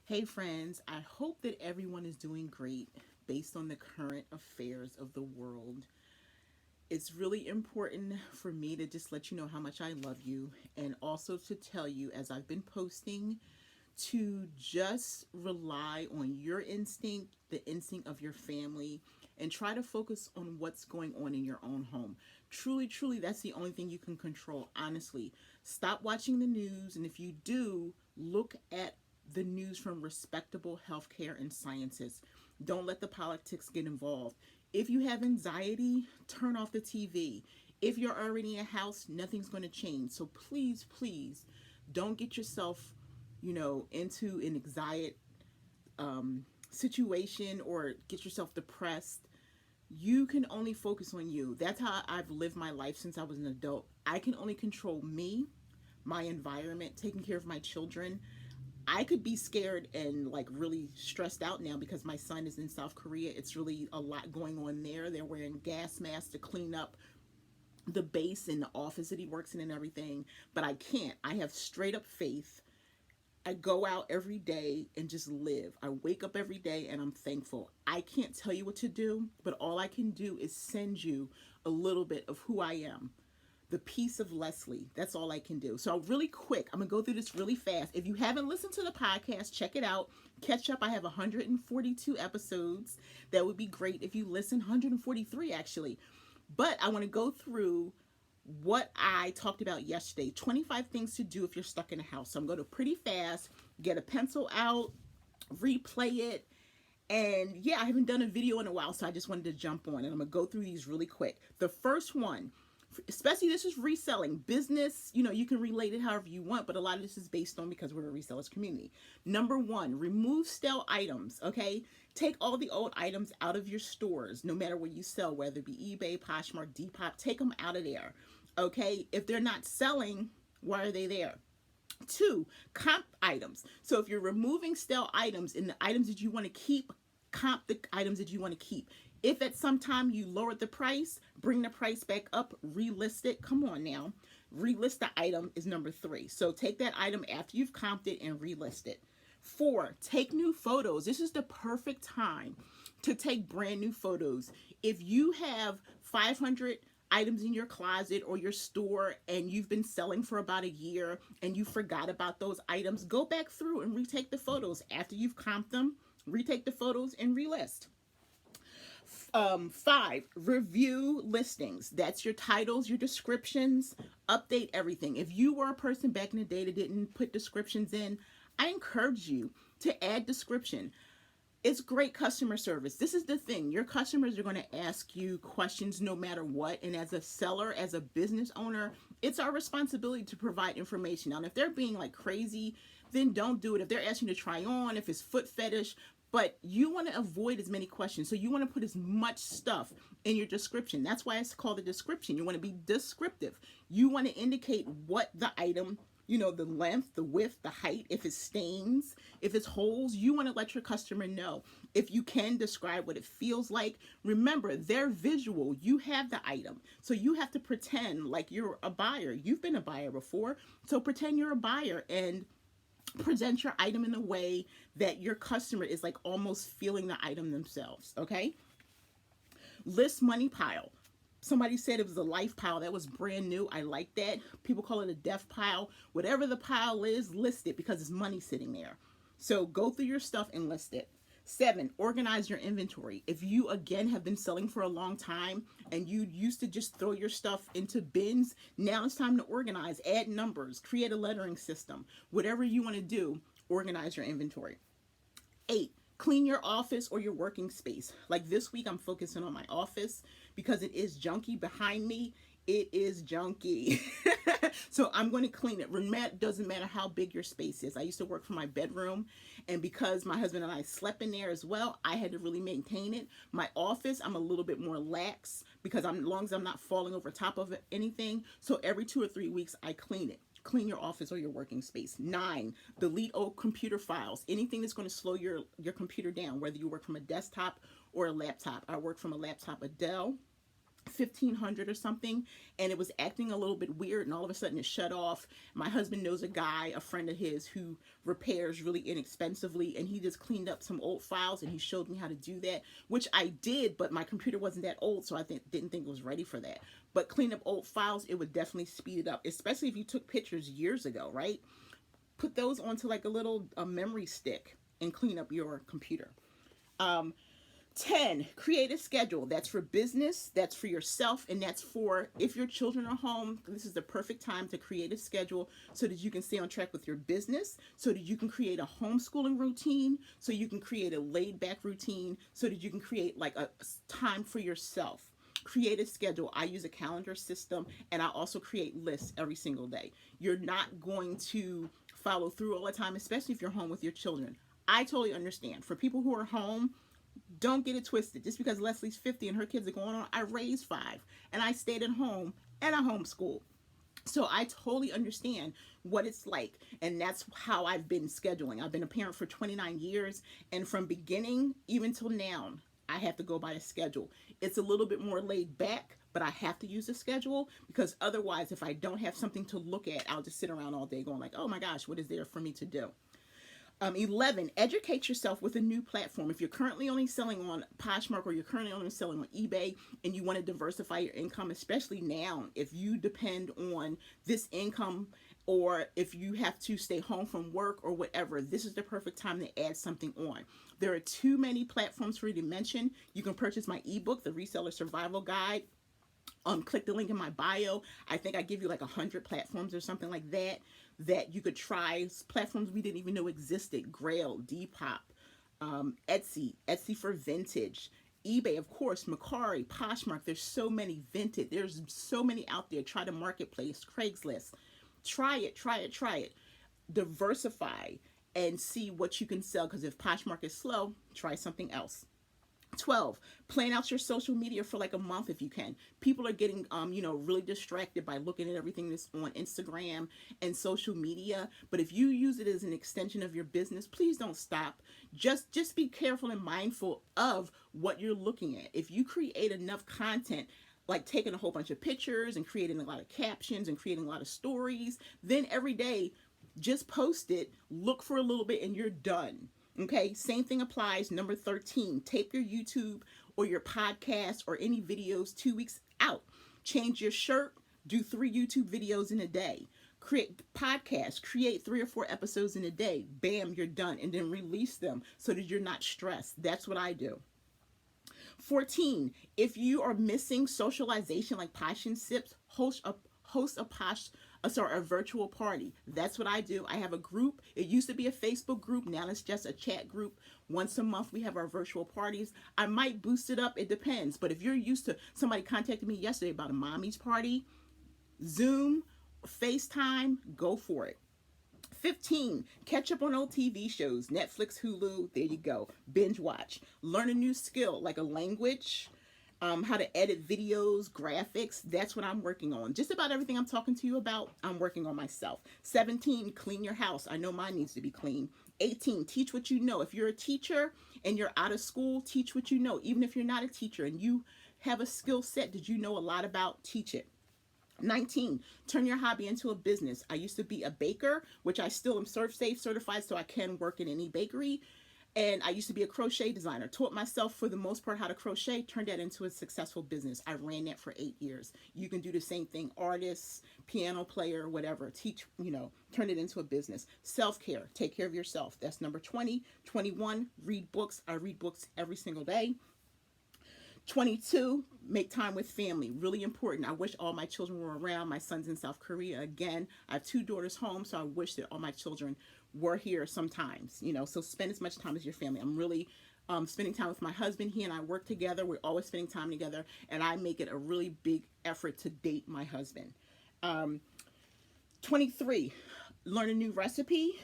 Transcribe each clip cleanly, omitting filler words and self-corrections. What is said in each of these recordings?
Hey friends, I hope that everyone is doing great based on the current affairs of the world. It's really important for me to just let you know how much I love you and also to tell you, as I've been posting, to just rely on your instinct, the instinct of your family, and try to focus on what's going on in your own home. Truly, truly, that's the only thing you can control, honestly. Stop watching the news, and if you do, look at the news from respectable healthcare and scientists. Don't let the politics get involved. If you have anxiety, turn off the TV. If you're already in a house, nothing's going to change. So please, please don't get yourself, into an anxiety situation or get yourself depressed. You can only focus on you. That's how I've lived my life since I was an adult. I can only control me, my environment, taking care of my children. I could be scared and like really stressed out now because my son is in South Korea. It's really a lot going on there. They're wearing gas masks to clean up the base and the office that he works in and everything. But I can't. I have straight up faith. I go out every day and just live. I wake up every day and I'm thankful. I can't tell you what to do, but all I can do is send you a little bit of who I am. The Piece of Leslie. That's all I can do. So, really quick, I'm going to go through this really fast. If you haven't listened to the podcast, check it out. Catch up. I have 142 episodes. That would be great if you listen. 143, actually. But I want to go through what I talked about yesterday. 25 things to do if you're stuck in a house. So, I'm going to pretty fast. Get a pencil out, replay it. And yeah, I haven't done a video in a while, so I just wanted to jump on. And I'm going to go through these really quick. The first one, especially this is reselling business, you can relate it however you want, but a lot of this is based on because we're a resellers community. Number one, remove stale items. Okay, take all the old items out of your stores, no matter where you sell, whether it be eBay, Poshmark, Depop. Take them out of there. Okay, if they're not selling, why are they there? Two, comp items. So if you're removing stale items and the items that you want to keep, comp the items that you want to keep. If at some time you lowered the price, bring the price back up, relist it. Come on now. Relist the item is number three. So take that item after you've comped it and relist it. Four, take new photos. This is the perfect time to take brand new photos. If you have 500 items in your closet or your store and you've been selling for about a year and you forgot about those items, go back through and retake the photos after you've comped them. Retake the photos and relist. Five, review listings. That's your titles, your descriptions, update everything. If you were a person back in the day that didn't put descriptions in, I encourage you to add description. It's great customer service. This is the thing. Your customers are going to ask you questions no matter what. And as a seller, as a business owner, it's our responsibility to provide information. Now, if they're being like crazy, then don't do it. If they're asking you to try on, if it's foot fetish, but you want to avoid as many questions. So you want to put as much stuff in your description. That's why it's called a description. You want to be descriptive. You want to indicate what the item, the length, the width, the height, if it stains, if it's holes, you want to let your customer know. If you can describe what it feels like, remember, they're visual. You have the item. So you have to pretend like you're a buyer. You've been a buyer before. So pretend you're a buyer and present your item in a way that your customer is like almost feeling the item themselves. Okay. List money pile. Somebody said it was a life pile. That was brand new. I like that. People call it a death pile. Whatever the pile is, list it because it's money sitting there. So go through your stuff and list it. Seven, organize your inventory. If you, again, have been selling for a long time and you used to just throw your stuff into bins, now it's time to organize, add numbers, create a lettering system. Whatever you want to do, organize your inventory. Eight, clean your office or your working space. Like this week, I'm focusing on my office because it is junky behind me. It is junky. So I'm going to clean it. Doesn't matter how big your space is. I used to work from my bedroom, and because my husband and I slept in there as well, I had to really maintain it. My office, I'm a little bit more lax because as long as I'm not falling over top of anything. So every 2 or 3 weeks, I clean it. Clean your office or your working space. 9, delete old computer files. Anything that's going to slow your computer down, whether you work from a desktop or a laptop. I work from a laptop, a Dell. 1500 or something, and it was acting a little bit weird, and all of a sudden it shut off. My husband knows a guy, a friend of his, who repairs really inexpensively, and he just cleaned up some old files and he showed me how to do that, which I did, but my computer wasn't that old, so I didn't think it was ready for that. But clean up old files, it would definitely speed it up, especially if you took pictures years ago, right? Put those onto like a memory stick and clean up your computer. 10, create a schedule. That's for business, that's for yourself, and that's for if your children are home. This is the perfect time to create a schedule so that you can stay on track with your business, so that you can create a homeschooling routine, so you can create a laid back routine, so that you can create like a time for yourself. Create a schedule. I use a calendar system, and I also create lists every single day. You're not going to follow through all the time, especially if you're home with your children. I totally understand. For people who are home, don't get it twisted. Just because Leslie's 50 and her kids are going on, I raised 5 and I stayed at home and I homeschooled. So I totally understand what it's like. And that's how I've been scheduling. I've been a parent for 29 years. And from beginning even till now, I have to go by a schedule. It's a little bit more laid back, but I have to use a schedule because otherwise, if I don't have something to look at, I'll just sit around all day going like, oh my gosh, what is there for me to do? 11, educate yourself with a new platform. If you're currently only selling on Poshmark or you're currently only selling on eBay and you want to diversify your income, especially now, if you depend on this income or if you have to stay home from work or whatever, this is the perfect time to add something on. There are too many platforms for you to mention. You can purchase my ebook, The Reseller Survival Guide. Click the link in my bio. I think I give you like 100 platforms or something like that that you could try. Platforms we didn't even know existed. Grail, Depop, Etsy for vintage, eBay, of course, Mercari, Poshmark. There's so many vintage. There's so many out there. Try the marketplace, Craigslist. Try it. Diversify and see what you can sell. Because if Poshmark is slow, try something else. 12, plan out your social media for like a month if you can. People are getting, really distracted by looking at everything that's on Instagram and social media. But if you use it as an extension of your business, please don't stop. Just be careful and mindful of what you're looking at. If you create enough content, like taking a whole bunch of pictures and creating a lot of captions and creating a lot of stories, then every day, just post it, look for a little bit, and you're done. Okay, same thing applies. Number 13, tape your YouTube or your podcast or any videos 2 weeks out. Change your shirt, do 3 YouTube videos in a day. Create podcasts, create 3 or 4 episodes in a day. Bam, you're done. And then release them so that you're not stressed. That's what I do. 14, if you are missing socialization like Posh and Sips, host a virtual party. That's what I do. I have a group. It used to be a Facebook group. Now it's just a chat group. Once a month, we have our virtual parties. I might boost it up. It depends. But if you're used to, somebody contacted me yesterday about a mommy's party, Zoom, FaceTime, go for it. 15, catch up on old TV shows, Netflix, Hulu, there you go. Binge watch. Learn a new skill like a language, how to edit videos, graphics. That's what I'm working on. Just about everything I'm talking to you about, I'm working on myself. 17, clean your house. I know mine needs to be clean. 18, teach what you know. If you're a teacher and you're out of school, teach what you know. Even if you're not a teacher and you have a skill set that you know a lot about, teach it. 19, turn your hobby into a business. I used to be a baker, which I still am ServSafe certified, so I can work in any bakery. And I used to be a crochet designer. Taught myself for the most part how to crochet, turned that into a successful business. I ran that for 8 years. You can do the same thing. Artists, piano player, whatever. Teach, turn it into a business. Self-care, take care of yourself. That's number 20. 21, read books. I read books every single day. 22, make time with family. Really important. I wish all my children were around. My son's in South Korea. Again, I have 2 daughters home, so I wish that all my children were here sometimes. So spend as much time as your family. I'm really spending time with my husband. He and I work together. We're always spending time together, and I make it a really big effort to date my husband. 23, learn a new recipe.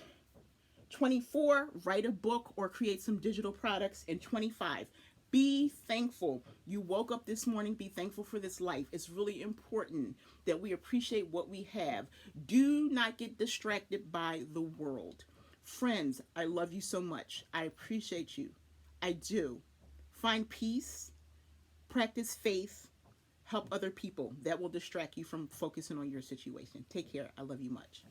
24, write a book or create some digital products. And 25, be thankful. You woke up this morning, be thankful for this life. It's really important that we appreciate what we have. Do not get distracted by the world. Friends, I love you so much. I appreciate you. I do. Find peace, practice faith, Help other people. That will distract you from focusing on your situation. Take care. I love you much.